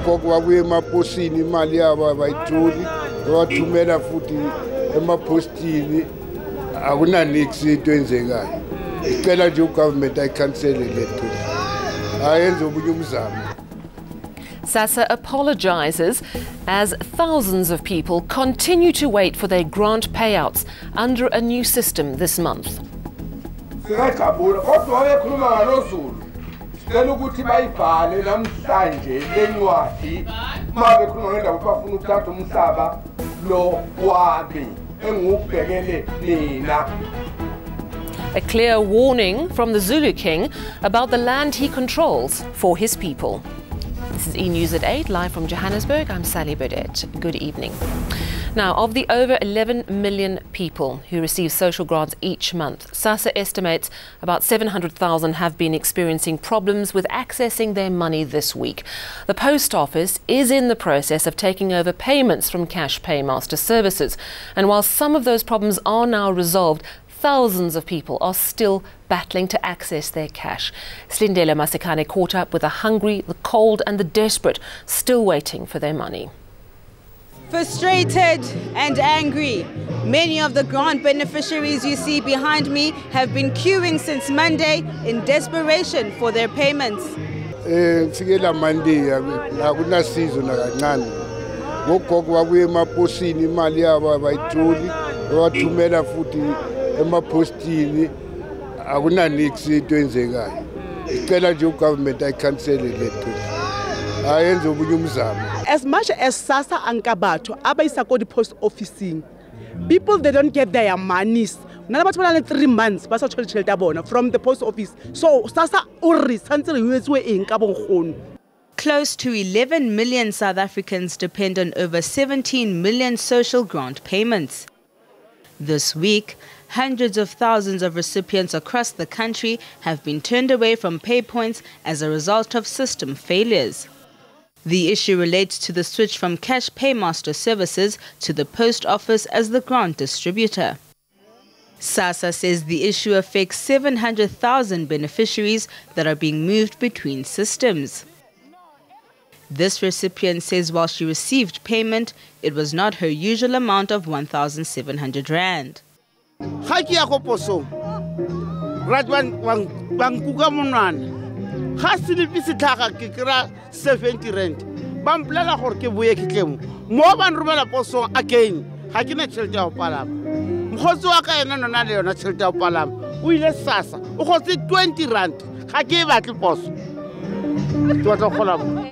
Ngogogo wabuye emaposini imali yabo abayitholi wathumela futhi emapostini akunanix into enzekayo. Icela nje ugovernment ayikhansele lethu. Ayenze obunye umzamo. Sassa apologises as thousands of people continue to wait for their grant payouts under a new system this month. A clear warning from the Zulu King about the land he controls for his people. This is eNews at 8, live from Johannesburg. I'm Sally Burdett. Good evening. Now, of the over 11 million people who receive social grants each month, Sassa estimates about 700,000 have been experiencing problems with accessing their money this week. The Post Office is in the process of taking over payments from cash paymaster services. And while some of those problems are now resolved, thousands of people are still battling to access their cash. Slindela Masekane caught up with the hungry, the cold and the desperate, still waiting for their money. Frustrated and angry, many of the grant beneficiaries you see behind me have been queuing since Monday in desperation for their payments. Fikela Monday akunasizo nakancane. Ngogogo wabuye emaposini imali yabo abayitholi wathumela futhi emapostini akunanix into enzekayo. Icela nje ugovernment ayikhansele lethu. Ayenze obunye umzamo. As much as Sassa and Kabato, abayisa ko the post officing, people they don't get their monies. Nala batho ba 3 months ba sa tshole tšhelete bona from the post office. So Sassa o re santse re uetswe eng ka bonkgono. Close to 11 million South Africans depend on over 17 million social grant payments. This week, hundreds of thousands of recipients across the country have been turned away from pay points as a result of system failures. The issue relates to the switch from cash paymaster services to the Post Office as the grant distributor. Sassa says the issue affects 700,000 beneficiaries that are being moved between systems. This recipient says while she received payment, it was not her usual amount of 1,700 rand. Ga silipisi tlhaga ke kira 70 rand ba mplela gore ke boye ke tlemo mo ba nromela posong again ga ke na tšhelete ya go palama mkhotsi wa ka ena nona le yona tšhelete ya go palama o ile Sassa o gotse 20 rand ga ke batle poso ke batla go gola.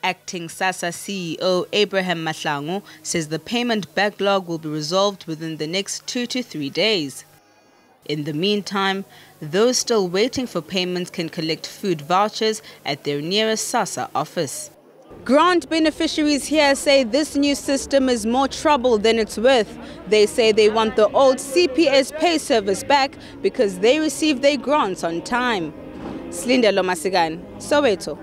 Acting Sassa CEO Abraham Mahlangu says the payment backlog will be resolved within the next 2 to 3 days. In the meantime, those still waiting for payments can collect food vouchers at their nearest Sassa office. Grant beneficiaries here say this new system is more trouble than it's worth. They say they want the old CPS pay service back because they receive their grants on time. Slindela Masekane, Soweto.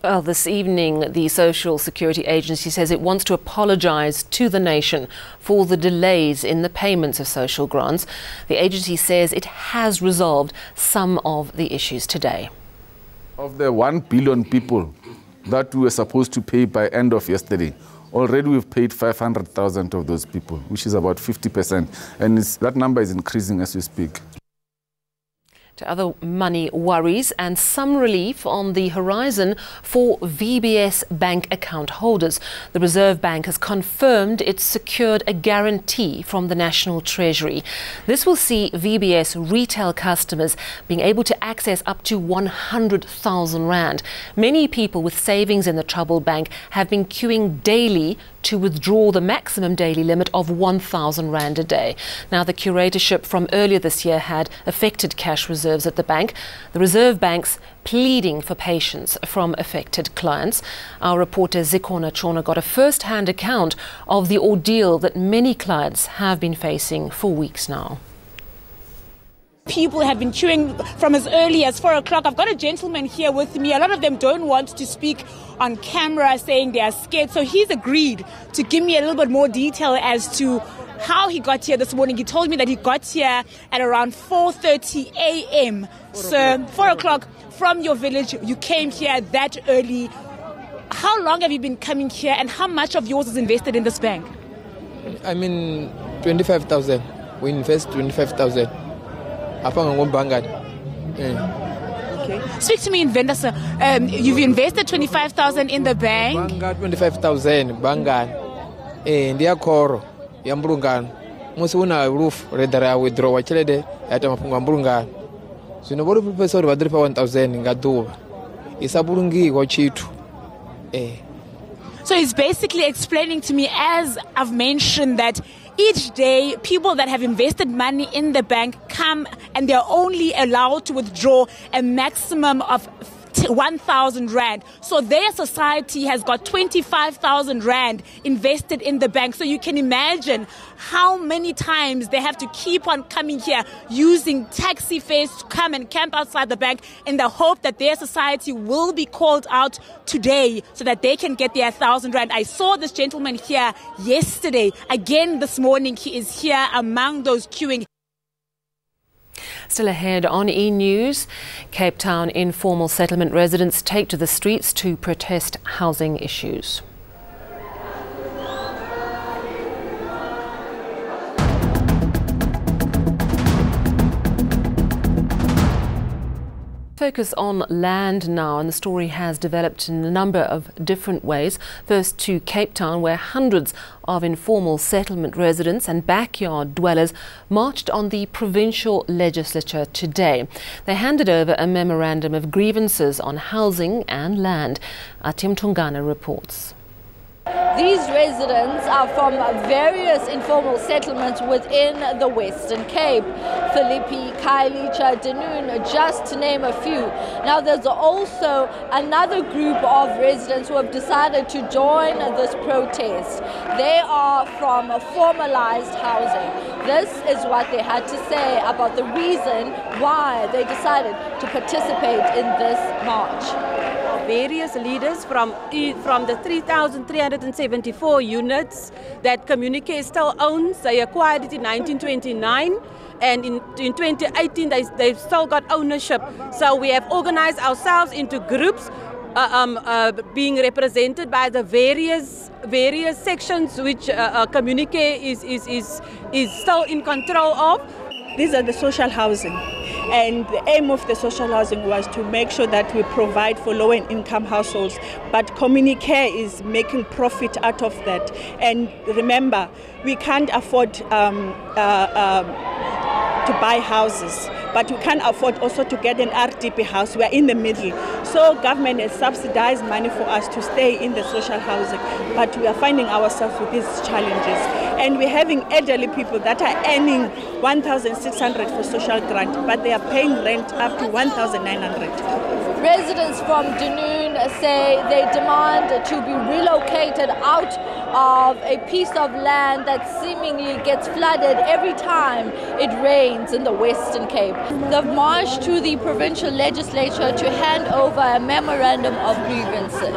Well, this evening, the Social Security Agency says it wants to apologise to the nation for the delays in the payments of social grants. The agency says it has resolved some of the issues today. Of the 1 billion people that we were supposed to pay by end of yesterday, already we've paid 500,000 of those people, which is about 50%. And that number is increasing as we speak. To other money worries and some relief on the horizon for VBS bank account holders. The Reserve Bank has confirmed it's secured a guarantee from the National Treasury. This will see VBS retail customers being able to access up to 100,000 rand. Many people with savings in the troubled bank have been queuing daily to withdraw the maximum daily limit of 1,000 rand a day. Now, the curatorship from earlier this year had affected cash reserves at the bank. The Reserve Bank's pleading for patience from affected clients. Our reporter Zikona Chona got a first-hand account of the ordeal that many clients have been facing for weeks now. People have been queuing from as early as 4 o'clock. I've got a gentleman here with me. A lot of them don't want to speak on camera, saying they are scared. So he's agreed to give me a little bit more detail as to how he got here this morning. He told me that he got here at around 4:30 a.m. So 4 o'clock from your village, you came here that early. How long have you been coming here, and how much of yours is invested in this bank? I mean, 25,000. We invest 25,000. Okay. Speak to me in Venda, sir. You've invested 25,000 in the bank. Banga 25,000. Banga. Ndia koro. Yambrungan. Musuna roof. Redara withdraw. Wachelede. Yatamapunga mbrungan. So nobody professor wadripa 1,000 ngadu. Isaburungi wachitu. So he's basically explaining to me, as I've mentioned, that each day people that have invested money in the bank come and they're only allowed to withdraw a maximum of 1,000 rand. So their society has got 25,000 rand invested in the bank. So you can imagine how many times they have to keep on coming here using taxi fares to come and camp outside the bank in the hope that their society will be called out today so that they can get their 1,000 rand. I saw this gentleman here yesterday. Again this morning, he is here among those queuing. Still ahead on eNews, Cape Town informal settlement residents take to the streets to protest housing issues. Focus on land now, and the story has developed in a number of different ways. First to Cape Town, where hundreds of informal settlement residents and backyard dwellers marched on the provincial legislature today. They handed over a memorandum of grievances on housing and land. Atim Tungana reports. These residents are from various informal settlements within the Western Cape. Philippi, Khayelitsha, Dunoon, just to name a few. Now there's also another group of residents who have decided to join this protest. They are from formalized housing. This is what they had to say about the reason why they decided to participate in this march. Various leaders from the 3,374 units that Communique still owns. They acquired it in 1929, and in 2018 they've still got ownership. So we have organized ourselves into groups being represented by the various sections which Communique is still in control of. These are the social housing, and the aim of the social housing was to make sure that we provide for low income households, but Communique is making profit out of that. And remember, we can't afford to buy houses, but we can't afford also to get an RDP house. We are in the middle. So government has subsidized money for us to stay in the social housing, but we are finding ourselves with these challenges. And we're having elderly people that are earning 1,600 for social grant, but they are paying rent up to 1,900. Residents from Dunoon say they demand to be relocated out of a piece of land that seemingly gets flooded every time it rains in the Western Cape. They've marched to the provincial legislature to hand over a memorandum of grievances.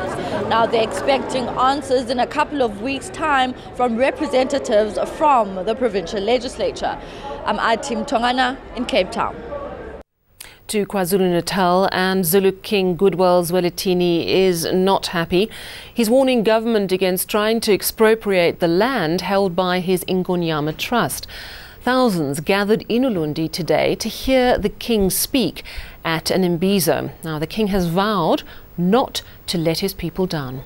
Now they're expecting answers in a couple of weeks' time from representatives from the provincial legislature. I'm Atim Tongana in Cape Town. To KwaZulu-Natal, and Zulu King Goodwill Zwelithini is not happy. He's warning government against trying to expropriate the land held by his Ingonyama Trust. Thousands gathered in Ulundi today to hear the King speak at an Imbizo. Now, the King has vowed not to let his people down.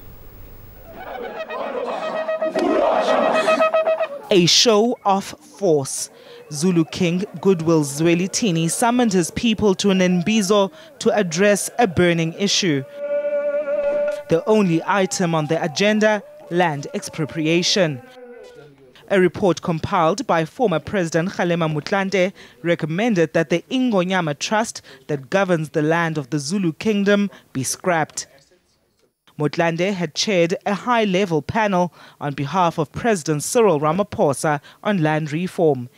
A show of force. Zulu King Goodwill Zwelithini summoned his people to an Imbizo to address a burning issue. The only item on the agenda, land expropriation. A report compiled by former President Kgalema Motlanthe recommended that the Ingonyama Trust that governs the land of the Zulu Kingdom be scrapped. Motlanthe had chaired a high-level panel on behalf of President Cyril Ramaphosa on land reform.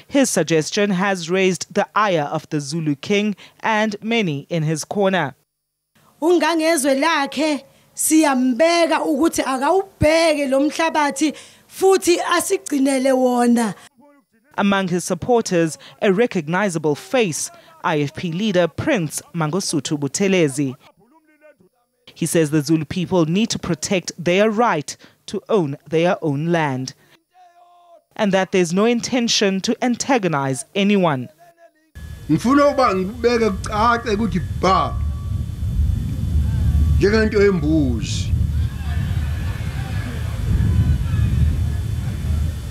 His suggestion has raised the ire of the Zulu King and many in his corner. Ungangezwe lakhe siyambeka ukuthi akawubheke lo mhlabathi futhi asigcinele wona. Among his supporters, a recognizable face, IFP leader Prince Mangosuthu Buthelezi. He says the Zulu people need to protect their right to own their own land, and that there's no intention to antagonize anyone. Ngifuna uba ngibeke kucace ukuthi ba njengento embuzi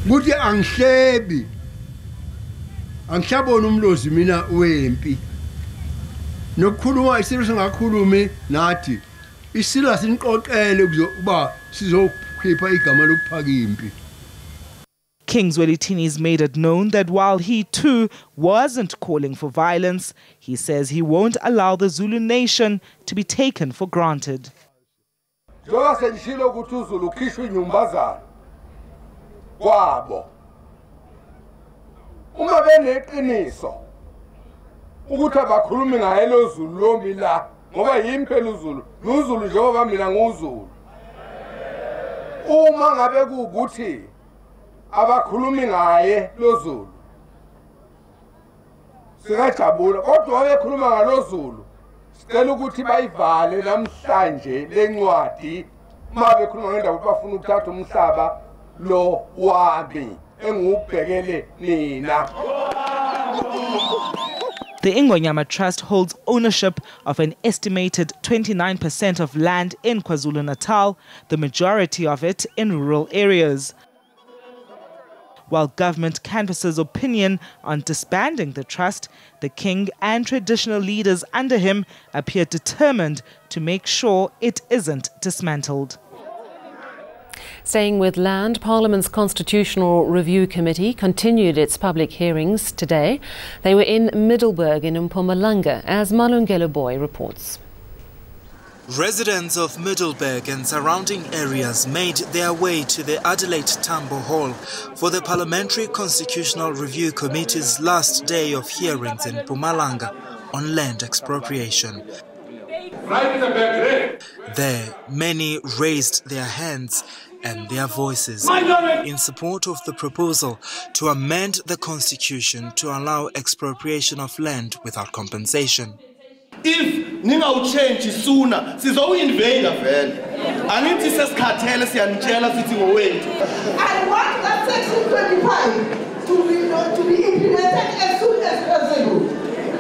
ukuthi angihlebi angishabona umlozi mina wempi nokukhuluma isilo singakhulumi nathi isilo siniqoqele kuba sizokhipha igama lokuphaka impi. King Zwelithini's made it known that while he too wasn't calling for violence, he says he won't allow the Zulu nation to be taken for granted. Njengoba sendishilo ukuthi uZulu ukhishwe inyumbazana kwabo. Uma beneqiniso ukuthi abakhulumi ngaye lo Zulu lomi la ngoba yimpela uZulu noZulu njengoba mina nguZulu. Uma ngabe kuukuthi abakhulumi ngaye lo Zulu singajabula kodwa wayekhuluma ngalo Zulu sicela ukuthi bayivale namhlanje lencwadi uma bekhuluma ngendaba ukuthi bafuna ukuthatha umhlaba lo wami engubhekele nina. The Ingonyama Trust holds ownership of an estimated 29% of land in KwaZulu-Natal, the majority of it in rural areas. While government canvasses opinion on disbanding the trust, the king and traditional leaders under him appear determined to make sure it isn't dismantled. Staying with land, Parliament's Constitutional Review Committee continued its public hearings today. They were in Middleburg in Mpumalanga, as Malungelo Boy reports. Residents of Middleburg and surrounding areas made their way to the Adelaide Tambo Hall for the Parliamentary Constitutional Review Committee's last day of hearings in Mpumalanga on land expropriation. There, many raised their hands and their voices in support of the proposal to amend the Constitution to allow expropriation of land without compensation. If ninga change sooner, sizoinvade vele. Anithi sesikhathele siyanitshela sithi ngowethu. I want that section 25 to be implemented as soon as possible.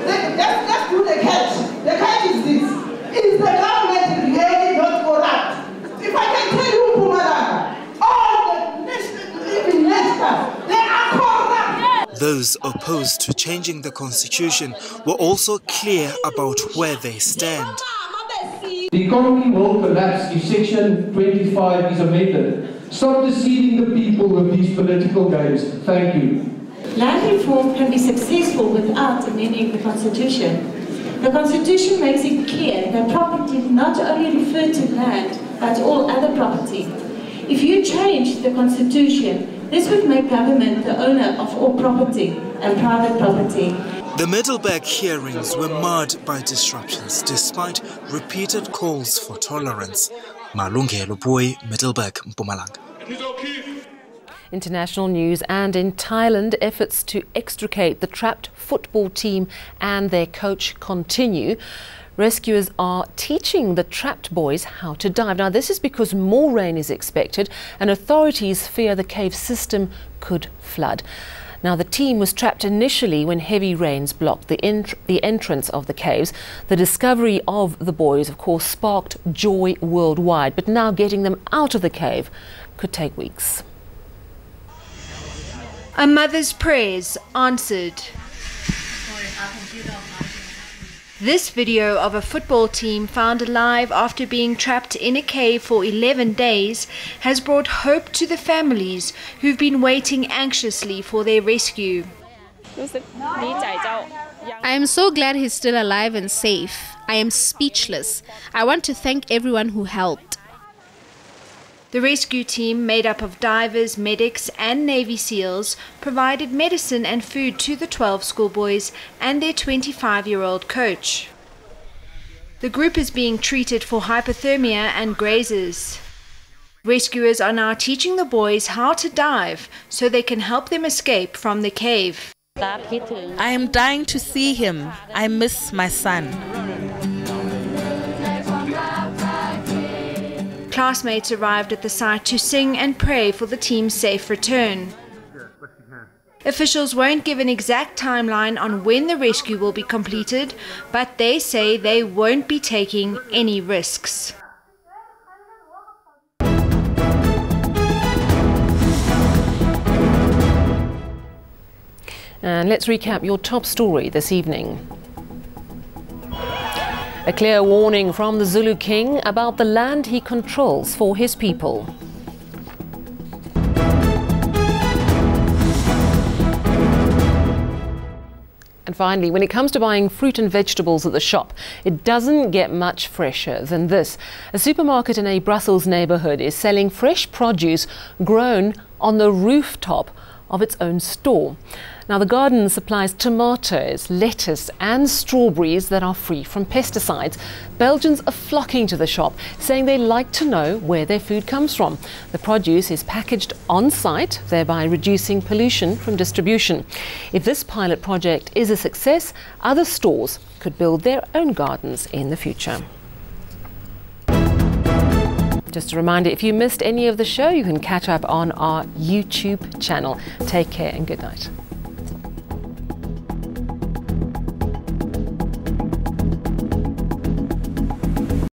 Let's do the catch. The catch is this. Is the government really not corrupt? If I can tell you, Mpumalanga, all the living ministers, they are corrupt. Those opposed to changing the constitution were also clear about where they stand. The economy will collapse if Section 25 is amended. Stop deceiving the people with these political games. Thank you. Land reform can be successful without amending the Constitution. The Constitution makes it clear that property not only refer to land, but all other property. If you change the Constitution, this would make government the owner of all property and private property. The Middleburg hearings were marred by disruptions despite repeated calls for tolerance. Malungelo Boy, Middleburg, Mpumalanga. International news, and in Thailand, efforts to extricate the trapped football team and their coach continue. Rescuers are teaching the trapped boys how to dive. Now, this is because more rain is expected and authorities fear the cave system could flood. Now, the team was trapped initially when heavy rains blocked the entrance of the caves. The discovery of the boys, of course, sparked joy worldwide, but now getting them out of the cave could take weeks. A mother's prayers answered. This video of a football team found alive after being trapped in a cave for 11 days has brought hope to the families who've been waiting anxiously for their rescue. I am so glad he's still alive and safe. I am speechless. I want to thank everyone who helped. The rescue team, made up of divers, medics and Navy SEALs, provided medicine and food to the 12 schoolboys and their 25-year-old coach. The group is being treated for hypothermia and grazes. Rescuers are now teaching the boys how to dive so they can help them escape from the cave. I am dying to see him. I miss my son. Classmates arrived at the site to sing and pray for the team's safe return. Officials won't give an exact timeline on when the rescue will be completed, but they say they won't be taking any risks. And let's recap your top story this evening. A clear warning from the Zulu King about the land he controls for his people. And finally, when it comes to buying fruit and vegetables at the shop, it doesn't get much fresher than this. A supermarket in a Brussels neighbourhood is selling fresh produce grown on the rooftop of its own store. Now, the garden supplies tomatoes, lettuce and strawberries that are free from pesticides. Belgians are flocking to the shop, saying they like to know where their food comes from. The produce is packaged on site, thereby reducing pollution from distribution. If this pilot project is a success, other stores could build their own gardens in the future. Just a reminder, if you missed any of the show, you can catch up on our YouTube channel. Take care and good night.